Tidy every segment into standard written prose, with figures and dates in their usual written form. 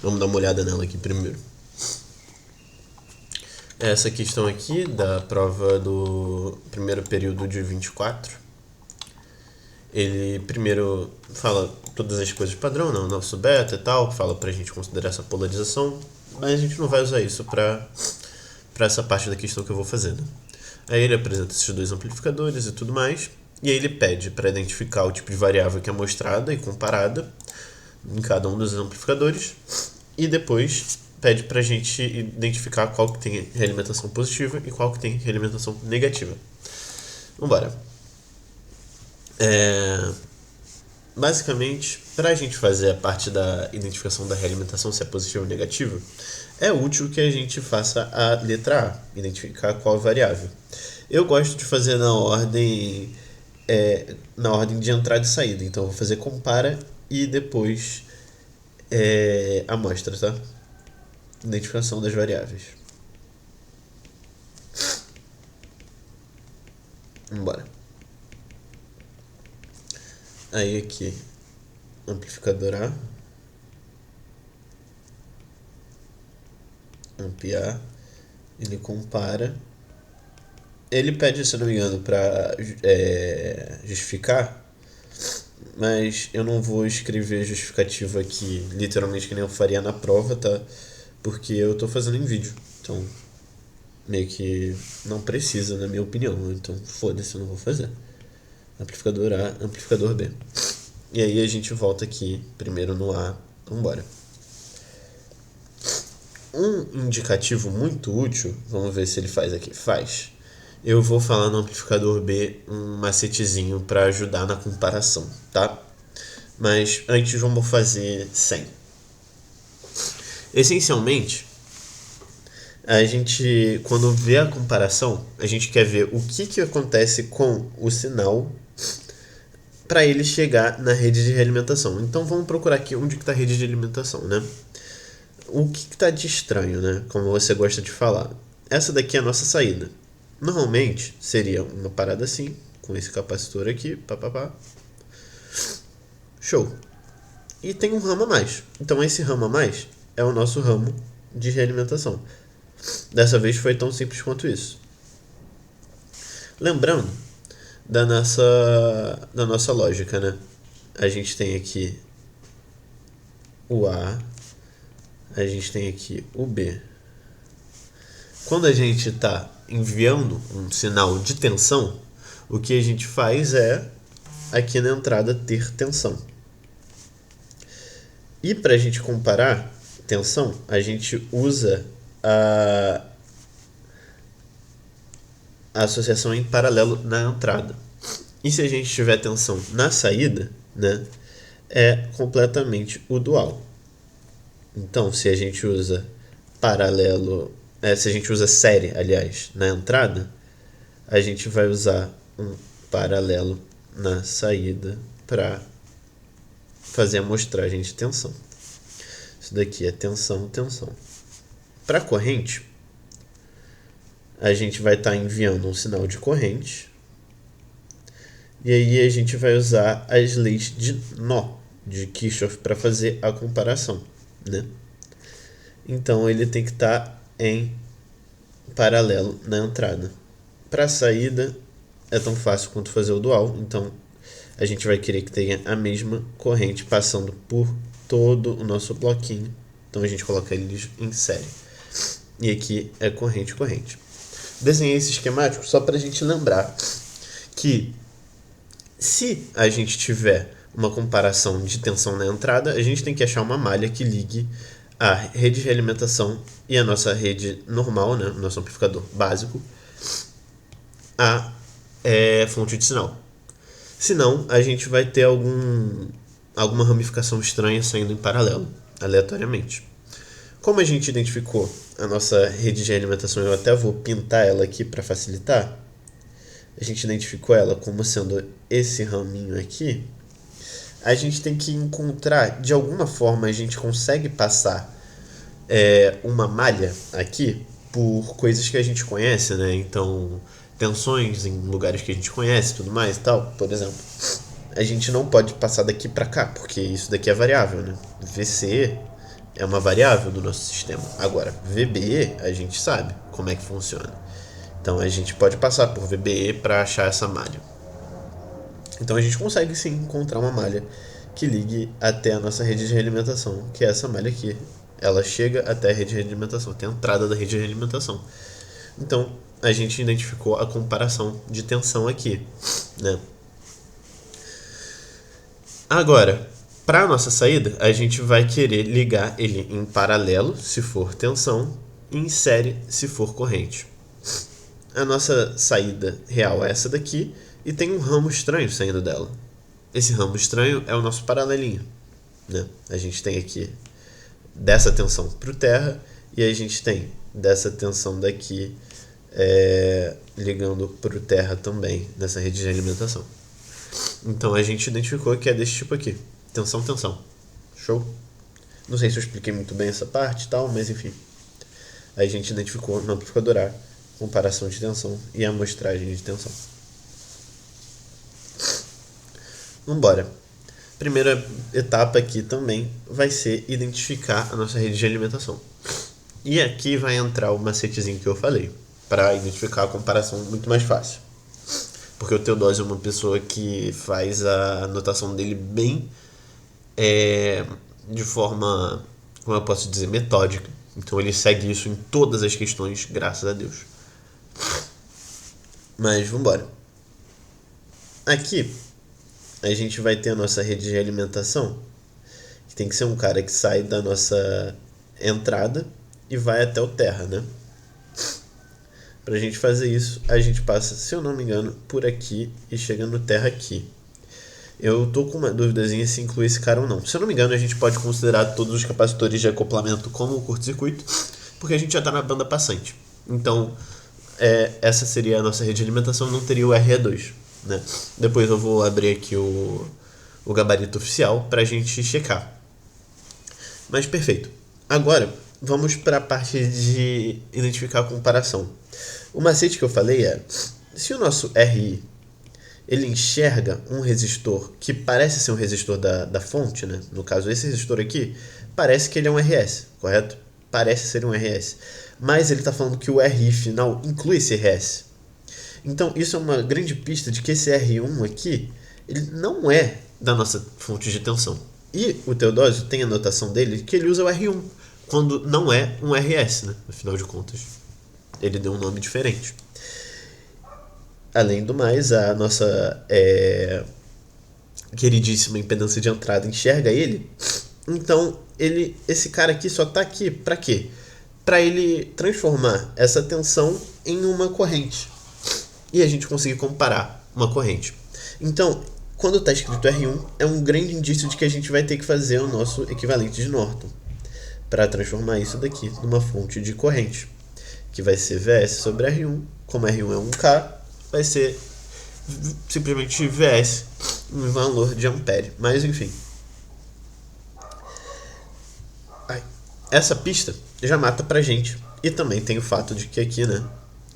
Vamos dar uma olhada nela aqui primeiro. Essa questão aqui da prova do primeiro período de 24, ele primeiro fala todas as coisas padrão, né? O nosso beta e tal, fala pra gente considerar essa polarização, mas a gente não vai usar isso pra essa parte da questão que eu vou fazer, né? Aí ele apresenta esses dois amplificadores e tudo mais, e aí ele pede para identificar o tipo de variável que é mostrada e comparada em cada um dos amplificadores, e depois pede pra gente identificar qual que tem realimentação positiva e qual que tem realimentação negativa. Vambora. Basicamente, para a gente fazer a parte da identificação da realimentação, se é positiva ou negativa, é útil que a gente faça a letra A, identificar qual variável. Eu gosto de fazer na ordem de entrada e saída, então eu vou fazer compara e depois amostra, tá? Identificação das variáveis. Vambora. Aí aqui, amplificador A, amp A, ele compara. Ele pede, se não me engano, para justificar, mas eu não vou escrever justificativa aqui, literalmente que nem eu faria na prova, tá? Porque eu tô fazendo em vídeo, então meio que não precisa, na minha opinião, então foda-se, eu não vou fazer. Amplificador A, amplificador B. E aí a gente volta aqui, primeiro no A, vambora. Um indicativo muito útil, vamos ver se ele faz aqui, faz. Eu vou falar no amplificador B um macetezinho para ajudar na comparação, tá? Mas antes vamos fazer sem. Essencialmente, a gente, quando vê a comparação, a gente quer ver o que acontece com o sinal para ele chegar na rede de realimentação. Então vamos procurar aqui onde está a rede de alimentação, né? O que está de estranho, né? Como você gosta de falar. Essa daqui é a nossa saída. Normalmente seria uma parada assim, com esse capacitor aqui, papapá. Show. E tem um ramo a mais. Então esse ramo a mais é o nosso ramo de realimentação. Dessa vez foi tão simples quanto isso. Lembrando da nossa lógica, né? A gente tem aqui o A, a gente tem aqui o B. Quando a gente está enviando um sinal de tensão, o que a gente faz é, aqui na entrada, ter tensão. E para a gente comparar tensão, a gente usa a associação em paralelo na entrada. E se a gente tiver tensão na saída, né, é completamente o dual. Então, se a gente usa paralelo, se a gente usa série, aliás, na entrada, a gente vai usar um paralelo na saída para fazer a amostragem de tensão. Isso daqui é tensão, tensão. Para corrente, a gente vai estar enviando um sinal de corrente. E aí a gente vai usar as leis de nó de Kirchhoff para fazer a comparação, né? Então ele tem que estar em paralelo na entrada. Para a saída é tão fácil quanto fazer o dual, então a gente vai querer que tenha a mesma corrente passando por todo o nosso bloquinho. Então a gente coloca eles em série. E aqui é corrente, corrente. Desenhei esse esquemático só para a gente lembrar que se a gente tiver uma comparação de tensão na entrada, a gente tem que achar uma malha que ligue a rede de alimentação e a nossa rede normal, né, o nosso amplificador básico, a fonte de sinal. Senão, a gente vai ter alguma ramificação estranha saindo em paralelo, aleatoriamente. Como a gente identificou a nossa rede de alimentação, eu até vou pintar ela aqui para facilitar. A gente identificou ela como sendo esse raminho aqui. A gente tem que encontrar, de alguma forma, a gente consegue passar uma malha aqui por coisas que a gente conhece, né? Então, tensões em lugares que a gente conhece e tudo mais e tal. Por exemplo, a gente não pode passar daqui para cá, porque isso daqui é variável, né? VC é uma variável do nosso sistema. Agora, VBE, a gente sabe como é que funciona. Então, a gente pode passar por VBE para achar essa malha. Então, a gente consegue sim encontrar uma malha que ligue até a nossa rede de realimentação, que é essa malha aqui. Ela chega até a rede de realimentação, até a entrada da rede de realimentação. Então, a gente identificou a comparação de tensão aqui, né? Agora, para a nossa saída, a gente vai querer ligar ele em paralelo, se for tensão, e em série, se for corrente. A nossa saída real é essa daqui, e tem um ramo estranho saindo dela. Esse ramo estranho é o nosso paralelinho, né? A gente tem aqui dessa tensão para o terra, e a gente tem dessa tensão daqui ligando para o terra também, nessa rede de alimentação. Então a gente identificou que é desse tipo aqui, tensão, tensão. Show? Não sei se eu expliquei muito bem essa parte e tal, mas enfim. A gente identificou no amplificador A comparação de tensão e amostragem de tensão. Vambora. Primeira etapa aqui também vai ser identificar a nossa rede de alimentação. E aqui vai entrar o macetezinho que eu falei, para identificar a comparação muito mais fácil. Porque o Teodósio é uma pessoa que faz a anotação dele bem de forma, como eu posso dizer, metódica. Então ele segue isso em todas as questões, graças a Deus. Mas vambora. Aqui a gente vai ter a nossa rede de alimentação, que tem que ser um cara que sai da nossa entrada e vai até o terra, né? Pra gente fazer isso, a gente passa, se eu não me engano, por aqui e chega no terra aqui. Eu tô com uma duvidazinha se inclui esse cara ou não. Se eu não me engano, a gente pode considerar todos os capacitores de acoplamento como curto-circuito, porque a gente já tá na banda passante. Então, essa seria a nossa rede de alimentação, não teria o RE2, né? Depois eu vou abrir aqui o gabarito oficial pra gente checar. Mas perfeito. Agora, vamos para a parte de identificar a comparação. O macete que eu falei é, se o nosso RI ele enxerga um resistor que parece ser um resistor da fonte, né? No caso, esse resistor aqui, parece que ele é um RS, correto? Parece ser um RS. Mas ele está falando que o RI final inclui esse RS. Então, isso é uma grande pista de que esse R1 aqui, ele não é da nossa fonte de tensão. E o Teodósio tem a notação dele que ele usa o R1, quando não é um RS, né? Afinal de contas, ele deu um nome diferente. Além do mais, a nossa queridíssima impedância de entrada enxerga ele. Então, esse cara aqui só está aqui para quê? Para ele transformar essa tensão em uma corrente. E a gente conseguir comparar uma corrente. Então, quando está escrito R1, é um grande indício de que a gente vai ter que fazer o nosso equivalente de Norton para transformar isso daqui numa fonte de corrente, que vai ser VS sobre R1. Como R1 é 1K, vai ser simplesmente VS em valor de ampere. Mas enfim, essa pista já mata pra gente. E também tem o fato de que aqui, né,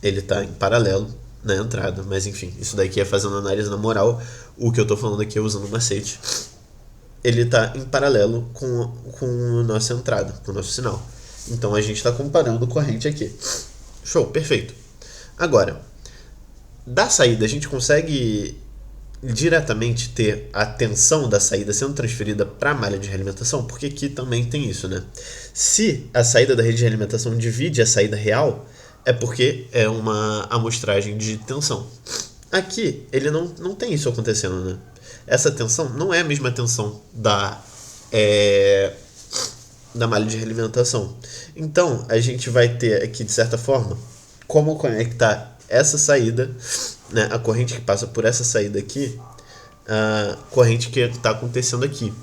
ele tá em paralelo na entrada. Mas enfim, isso daqui é fazendo análise na moral. O que eu tô falando aqui é usando macete. Ele tá em paralelo com a nossa entrada, com o nosso sinal. Então a gente está comparando corrente aqui. Show, perfeito. Agora, da saída a gente consegue diretamente ter a tensão da saída sendo transferida para a malha de realimentação, porque aqui também tem isso, né? Se a saída da rede de realimentação divide a saída real, é porque é uma amostragem de tensão. Aqui ele não tem isso acontecendo, né? Essa tensão não é a mesma tensão da malha de realimentação. Então a gente vai ter aqui, de certa forma, como conectar essa saída, né, a corrente que passa por essa saída aqui, a corrente que está acontecendo aqui.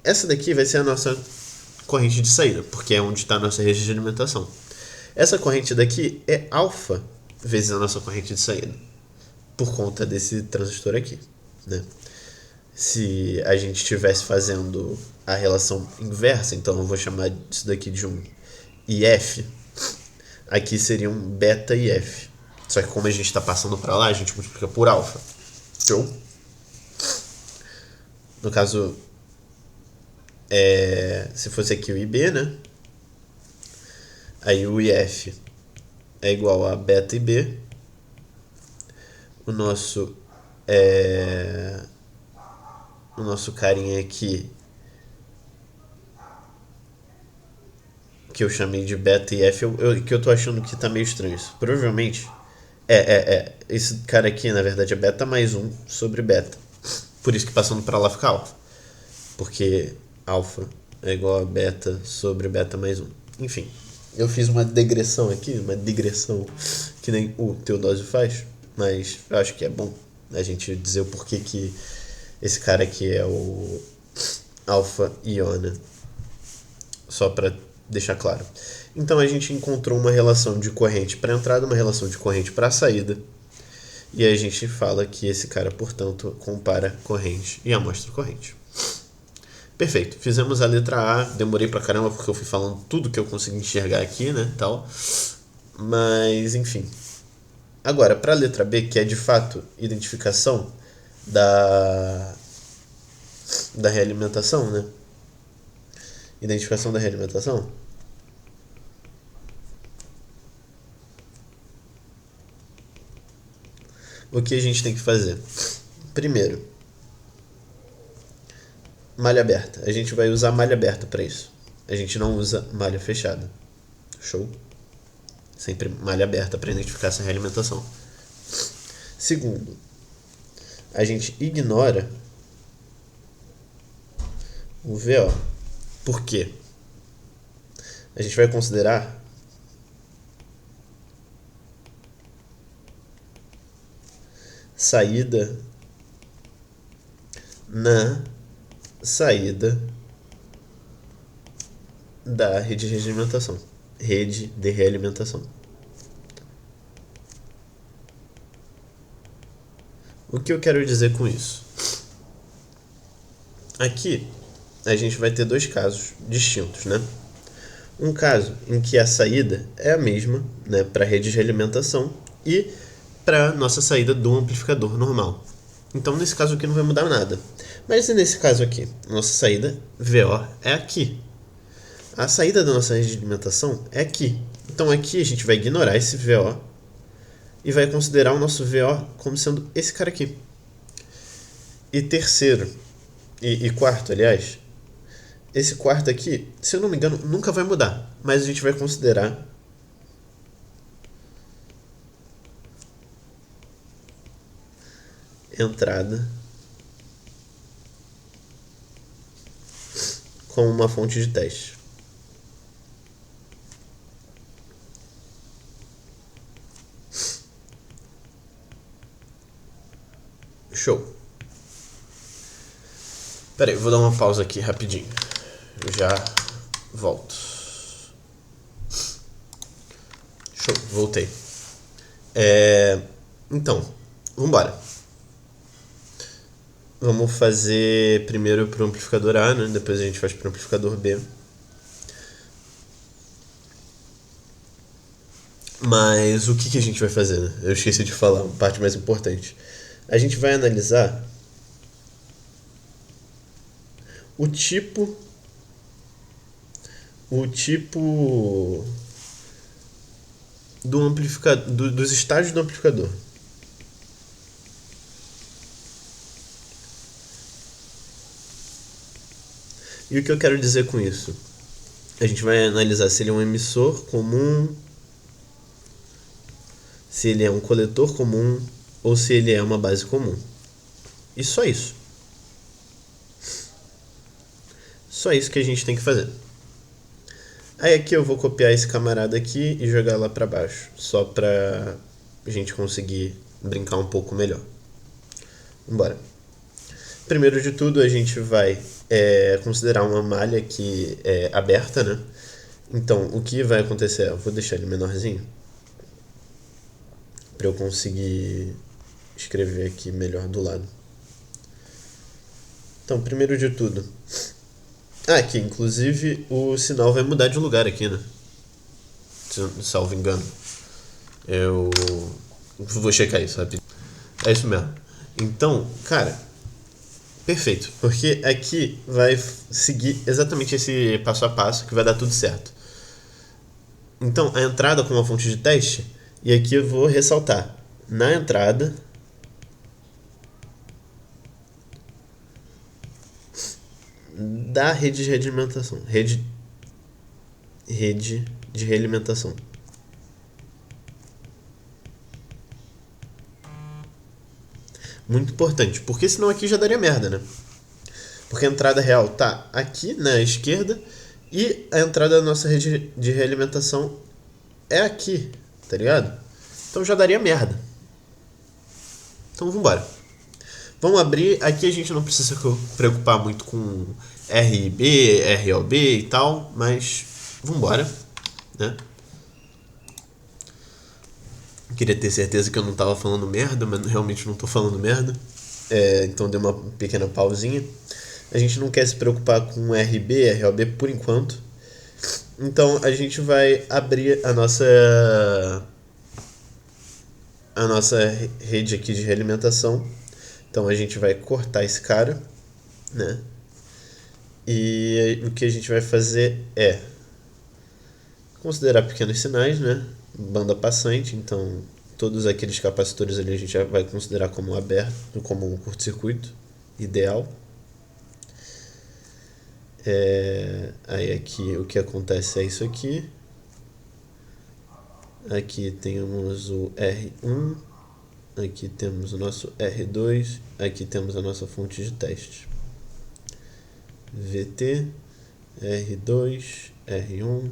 Essa daqui vai ser a nossa corrente de saída, porque é onde está a nossa rede de alimentação. Essa corrente daqui é alfa vezes a nossa corrente de saída, por conta desse transistor aqui, né? Se a gente estivesse fazendo a relação inversa, então eu vou chamar isso daqui de um IF, aqui seria um beta IF. Só que como a gente está passando para lá, a gente multiplica por alfa. Show? No caso, se fosse aqui o IB, né? Aí o IF é igual a beta IB. O nosso carinha aqui, que eu chamei de beta e F, que eu tô achando que tá meio estranho isso. Provavelmente esse cara aqui, na verdade, é beta mais 1 sobre beta. Por isso que passando pra lá fica alfa. Porque alfa é igual a beta sobre beta mais 1. Enfim, eu fiz uma digressão aqui, uma digressão que nem o Teodósio faz, mas eu acho que é bom a gente dizer o porquê que esse cara aqui é o alfa iona, só para deixar claro. Então a gente encontrou uma relação de corrente para entrada, uma relação de corrente para saída, e a gente fala que esse cara, portanto, compara corrente e amostra corrente. Perfeito, fizemos a letra A, demorei pra caramba porque eu fui falando tudo que eu consegui enxergar aqui, né, tal. Mas, enfim. Agora, para a letra B, que é de fato identificação da realimentação, né? Identificação da realimentação. O que a gente tem que fazer? Primeiro, malha aberta. A gente vai usar malha aberta para isso. A gente não usa malha fechada. Show? Sempre malha aberta para identificar essa realimentação. Segundo, a gente ignora o VO. Por quê? A gente vai considerar saída na saída da rede de realimentação. Rede de realimentação. O que eu quero dizer com isso? Aqui a gente vai ter dois casos distintos, né? Um caso em que a saída é a mesma, né, para a rede de realimentação e para nossa saída do amplificador normal. Então nesse caso aqui não vai mudar nada. Mas nesse caso aqui, nossa saída VO é aqui. A saída da nossa rede de alimentação é aqui. Então aqui a gente vai ignorar esse VO e vai considerar o nosso VO como sendo esse cara aqui. E terceiro, e quarto, aliás, esse quarto aqui, se eu não me engano, nunca vai mudar. Mas a gente vai considerar entrada como uma fonte de teste. Show. Pera aí, vou dar uma pausa aqui rapidinho. Eu já volto. Show, voltei. Então, vambora. Vamos fazer primeiro pro amplificador A, né? Depois a gente faz pro amplificador B. Mas o que a gente vai fazer, né? Eu esqueci de falar, uma parte mais importante. A gente vai analisar o tipo do amplificador, dos estágios do amplificador. E o que eu quero dizer com isso? A gente vai analisar se ele é um emissor comum, se ele é um coletor comum ou se ele é uma base comum. E só isso. Só isso que a gente tem que fazer. Aí aqui eu vou copiar esse camarada aqui e jogar lá pra baixo, só pra gente conseguir brincar um pouco melhor. Vambora. Primeiro de tudo a gente vai considerar uma malha que é aberta, né? Então o que vai acontecer? Eu vou deixar ele menorzinho pra eu conseguir escrever aqui melhor do lado. Então, primeiro de tudo, aqui, inclusive, o sinal vai mudar de lugar aqui, né? Salvo engano. Eu vou checar isso rapidinho. É isso mesmo. Então, cara, Perfeito, porque aqui vai seguir exatamente esse passo a passo que vai dar tudo certo. Então, a entrada com uma fonte de teste, e aqui eu vou ressaltar, na entrada da rede de realimentação. Rede de realimentação. Muito importante, porque senão aqui já daria merda, né? Porque a entrada real tá aqui na esquerda e a entrada da nossa rede de realimentação é aqui, tá ligado? Então já daria merda. Então vambora. Vamos abrir. Aqui a gente não precisa se preocupar muito com RIB, ROB e tal, mas vambora, né? Queria ter certeza que eu não tava falando merda, mas realmente não tô falando merda. Então deu uma pequena pausinha. A gente não quer se preocupar com RB, ROB por enquanto. Então a gente vai abrir a nossa rede aqui de realimentação. Então a gente vai cortar esse cara, né? E o que a gente vai fazer é considerar pequenos sinais, né? Banda passante, então todos aqueles capacitores ali a gente já vai considerar como aberto, como um curto-circuito ideal. Aí aqui o que acontece é isso aqui. Aqui temos o R1, aqui temos o nosso R2, aqui temos a nossa fonte de teste. VT, R2, R1.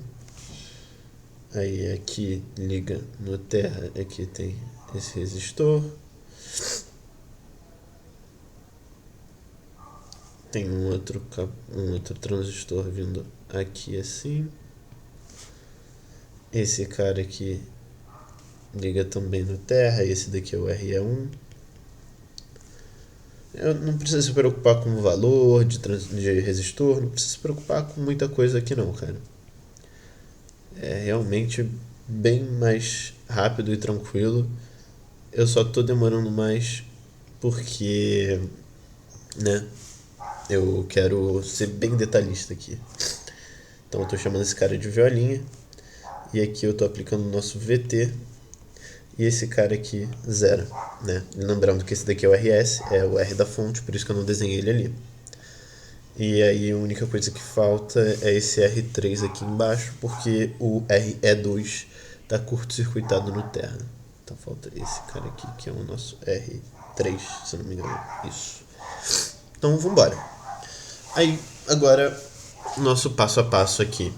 Aí aqui liga no terra, aqui tem esse resistor. Tem um outro transistor vindo aqui assim. Esse cara aqui liga também no terra, esse daqui é o RE1. Eu não preciso se preocupar com o valor de resistor, não preciso se preocupar com muita coisa aqui não, cara. É realmente bem mais rápido e tranquilo. Eu só tô demorando mais porque, né, eu quero ser bem detalhista aqui. Então eu tô chamando esse cara de violinha. E aqui eu tô aplicando o nosso VT. E esse cara aqui, 0, né? Lembrando que esse daqui é o RS, é o R da fonte, por isso que eu não desenhei ele ali. E aí a única coisa que falta é esse R3 aqui embaixo, porque o RE2 tá curto-circuitado no terra. Então falta esse cara aqui, que é o nosso R3, se eu não me engano. Isso. Então vambora. Aí, agora, nosso passo a passo aqui.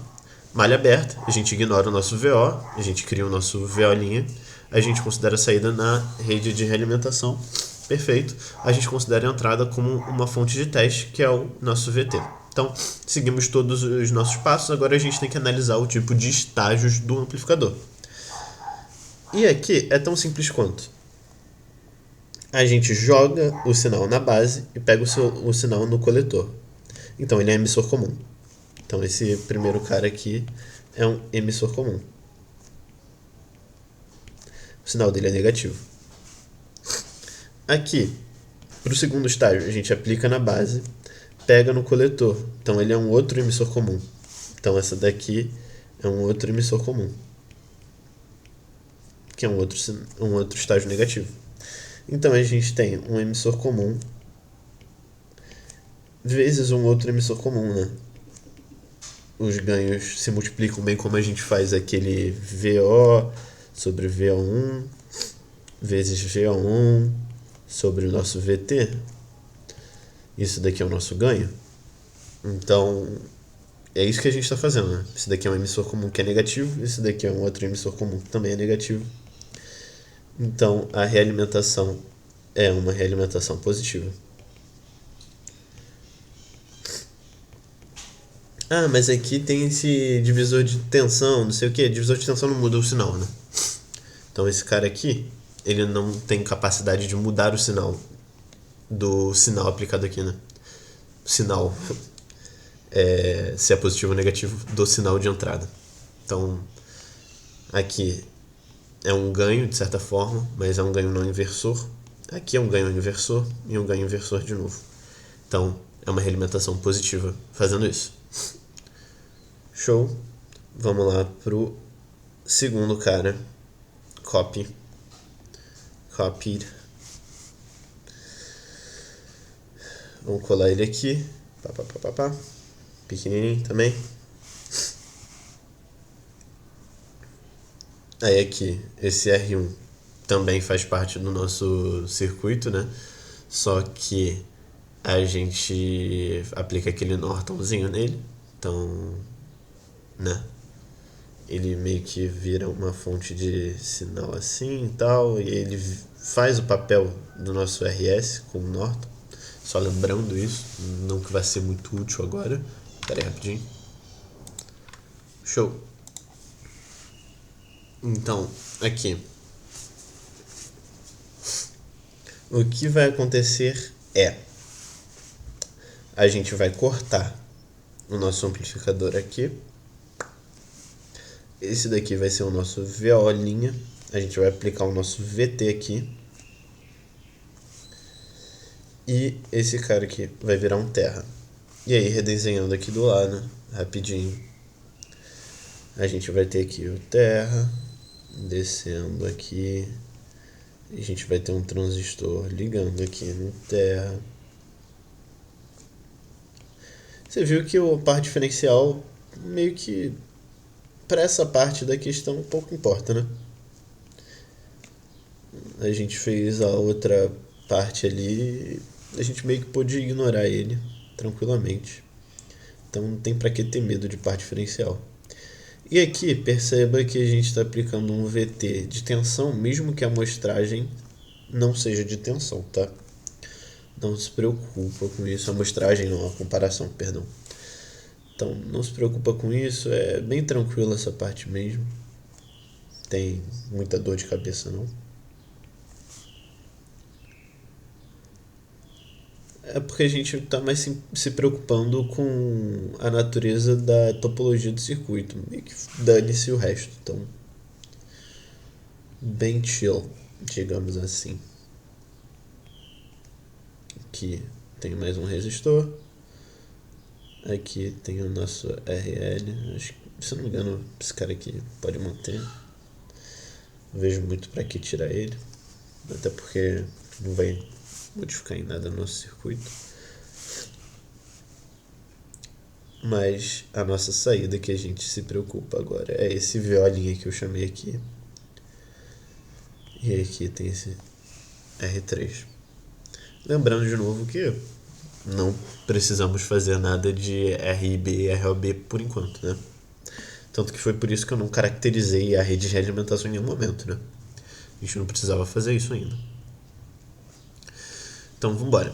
Malha aberta, a gente ignora o nosso VO, a gente cria o nosso VO', a gente considera a saída na rede de realimentação, perfeito. A gente considera a entrada como uma fonte de teste, que é o nosso VT. Então, seguimos todos os nossos passos, agora a gente tem que analisar o tipo de estágios do amplificador. E aqui é tão simples quanto a gente joga o sinal na base e pega o sinal no coletor. Então ele é emissor comum. Então esse primeiro cara aqui é um emissor comum. O sinal dele é negativo. Aqui, para o segundo estágio, a gente aplica na base, pega no coletor. Então ele é um outro emissor comum. Então essa daqui é um outro emissor comum, que é um outro estágio negativo. Então a gente tem um emissor comum vezes um outro emissor comum, né? Os ganhos se multiplicam bem como a gente faz aquele VO sobre VO1 vezes VO1 sobre o nosso VT. Isso daqui é o nosso ganho. Então, é isso que a gente está fazendo, né? Esse daqui é um emissor comum que é negativo, esse daqui é um outro emissor comum que também é negativo. Então, a realimentação é uma realimentação positiva. Ah, mas aqui tem esse divisor de tensão, não sei o que. Divisor de tensão não muda o sinal, né? Então esse cara aqui, ele não tem capacidade de mudar o sinal do sinal aplicado aqui, né? Sinal, se é positivo ou negativo, do sinal de entrada. Então, aqui é um ganho, de certa forma, mas é um ganho não inversor. Aqui é um ganho inversor e um ganho inversor de novo. Então, é uma realimentação positiva fazendo isso. Show. Vamos lá pro segundo cara. Copy. Copied. Vamos colar ele aqui. Pá. Pequenininho também. Aí aqui, esse R1 também faz parte do nosso circuito, né? Só que a gente aplica aquele Nortonzinho nele. Então, né? Ele meio que vira uma fonte de sinal assim e tal. E ele faz o papel do nosso RS com o Norton. Só lembrando isso, não que vai ser muito útil agora. Pera aí rapidinho. Show. Então, aqui. O que vai acontecer é... a gente vai cortar o nosso amplificador aqui. Esse daqui vai ser o nosso VO'. A gente vai aplicar o nosso VT aqui. E esse cara aqui vai virar um terra. E aí, redesenhando aqui do lado, rapidinho, a gente vai ter aqui o terra, descendo aqui. A gente vai ter um transistor ligando aqui no terra. Você viu que o par diferencial meio que para essa parte da questão pouco importa, né? A gente fez a outra parte ali, a gente meio que pôde ignorar ele tranquilamente. Então não tem para que ter medo de par diferencial. E aqui perceba que a gente está aplicando um VT de tensão, mesmo que a amostragem não seja de tensão, tá? Não se preocupa com isso, a amostragem não, a comparação, perdão. Então não se preocupa com isso, é bem tranquilo essa parte mesmo. Tem muita dor de cabeça não. É porque a gente está mais se preocupando com a natureza da topologia do circuito. Meio que dane-se o resto. Então, bem chill, digamos assim. Aqui tem mais um resistor. Aqui tem o nosso RL. Acho que, se eu não me engano, esse cara aqui pode manter. Não vejo muito para que tirar ele. Até porque não vai modificar em nada no nosso circuito. Mas a nossa saída que a gente se preocupa agora é esse VO' que eu chamei aqui. E aqui tem esse R3. Lembrando de novo que não precisamos fazer nada de RIB e ROB por enquanto, né? Tanto que foi por isso que eu não caracterizei a rede de alimentação em nenhum momento, né? A gente não precisava fazer isso ainda. Então, vamos embora.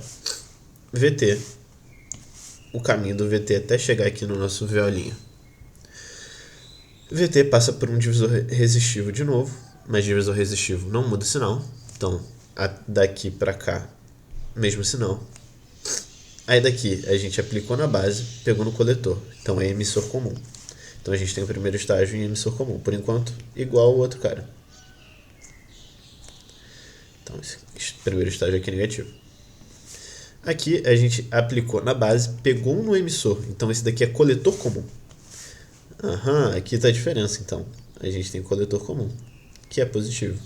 VT. O caminho do VT até chegar aqui no nosso VO'. VT passa por um divisor resistivo de novo, mas divisor resistivo não muda o sinal. Então, daqui para cá, mesmo sinal. Aí daqui a gente aplicou na base, pegou no coletor. Então é emissor comum. Então a gente tem o primeiro estágio em emissor comum. Por enquanto, igual ao outro cara. Então esse primeiro estágio aqui é negativo. Aqui a gente aplicou na base, pegou no emissor. Então esse daqui é coletor comum. Aqui está a diferença então. A gente tem coletor comum, que é positivo.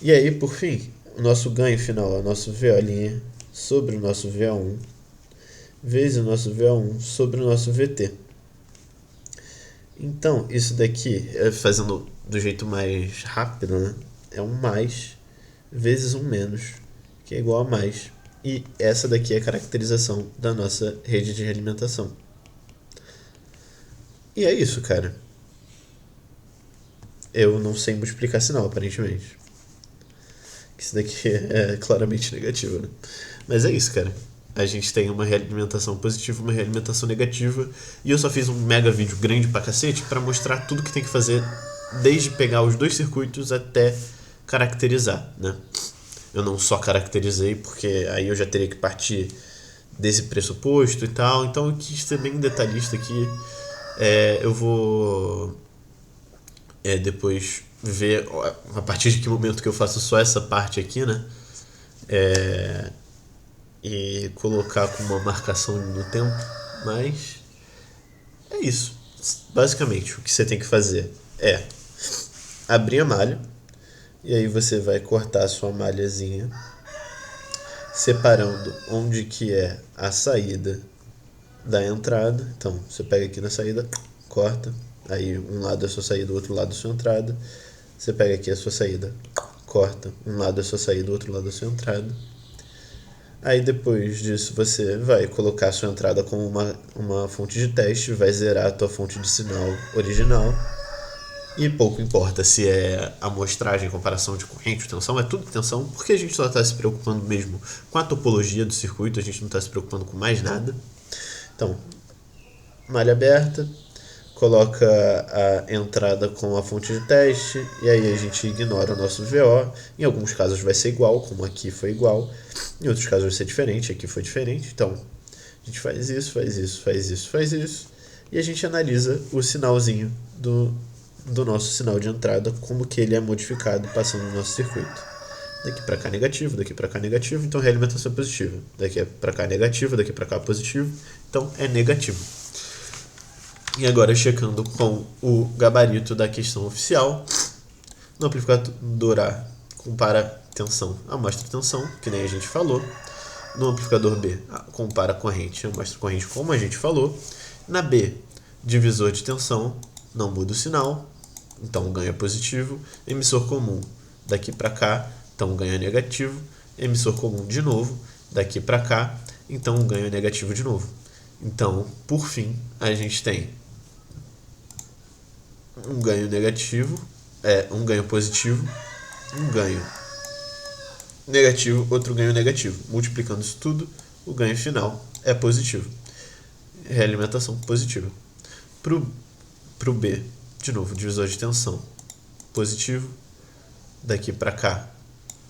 E aí, por fim, o nosso ganho final é o nosso VO' sobre o nosso VO1 vezes o nosso VO1 sobre o nosso VT. Então, isso daqui, fazendo do jeito mais rápido, né? É um mais vezes um menos, que é igual a mais. E essa daqui é a caracterização da nossa rede de realimentação. E é isso, cara. Eu não sei multiplicar sinal, aparentemente. Isso daqui é claramente negativo, né? Mas é isso, cara. A gente tem uma realimentação positiva, uma realimentação negativa. E eu só fiz um mega vídeo grande pra cacete pra mostrar tudo que tem que fazer, desde pegar os dois circuitos até caracterizar, né? Eu não só caracterizei, porque aí eu já teria que partir desse pressuposto e tal. Então eu quis ser bem detalhista aqui. Eu vou depois ver a partir de que momento que eu faço só essa parte aqui, né? e colocar com uma marcação no tempo, mas é isso. Basicamente, o que você tem que fazer é abrir a malha, e aí você vai cortar a sua malhazinha, separando onde que é a saída da entrada. Então, você pega aqui na saída, corta, aí um lado é a sua saída, o outro lado é a sua entrada. Você pega aqui a sua saída, corta, um lado é a sua saída, o outro lado é a sua entrada. Aí depois disso você vai colocar a sua entrada como uma fonte de teste, vai zerar a tua fonte de sinal original. E pouco importa se é amostragem, comparação de corrente, tensão, é tudo tensão, porque a gente só está se preocupando mesmo com a topologia do circuito, a gente não está se preocupando com mais nada. Então, malha aberta, coloca a entrada com a fonte de teste, e aí a gente ignora o nosso VO. Em alguns casos vai ser igual, como aqui foi igual, em outros casos vai ser diferente, aqui foi diferente. Então, a gente faz isso, faz isso, faz isso, faz isso, e a gente analisa o sinalzinho do nosso sinal de entrada, como que ele é modificado passando no nosso circuito. Daqui para cá negativo, daqui para cá negativo, então realimentação é positiva. Daqui para cá negativo, daqui para cá positivo, então é negativo. E agora checando com o gabarito da questão oficial, no amplificador A compara tensão, amostra tensão, que nem a gente falou. No amplificador B compara corrente, amostra corrente, como a gente falou. Na B, divisor de tensão, não muda o sinal, então ganha positivo. Emissor comum, daqui para cá, então ganha negativo. Emissor comum de novo, daqui para cá, então ganha negativo de novo. Então, por fim, a gente tem um ganho negativo, um ganho positivo, um ganho negativo, outro ganho negativo. Multiplicando isso tudo, o ganho final é positivo. Realimentação positiva. Pro B, de novo, divisor de tensão positivo. Daqui para cá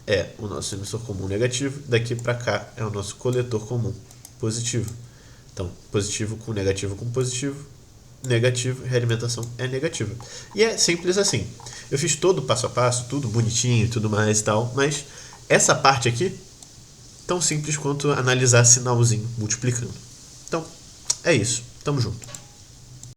é o nosso emissor comum negativo. Daqui para cá é o nosso coletor comum positivo. Então, positivo com positivo. Negativo, realimentação é negativa. E é simples assim. Eu fiz todo o passo a passo, tudo bonitinho e tudo mais e tal, mas essa parte aqui, tão simples quanto analisar sinalzinho multiplicando. Então, é isso. Tamo junto.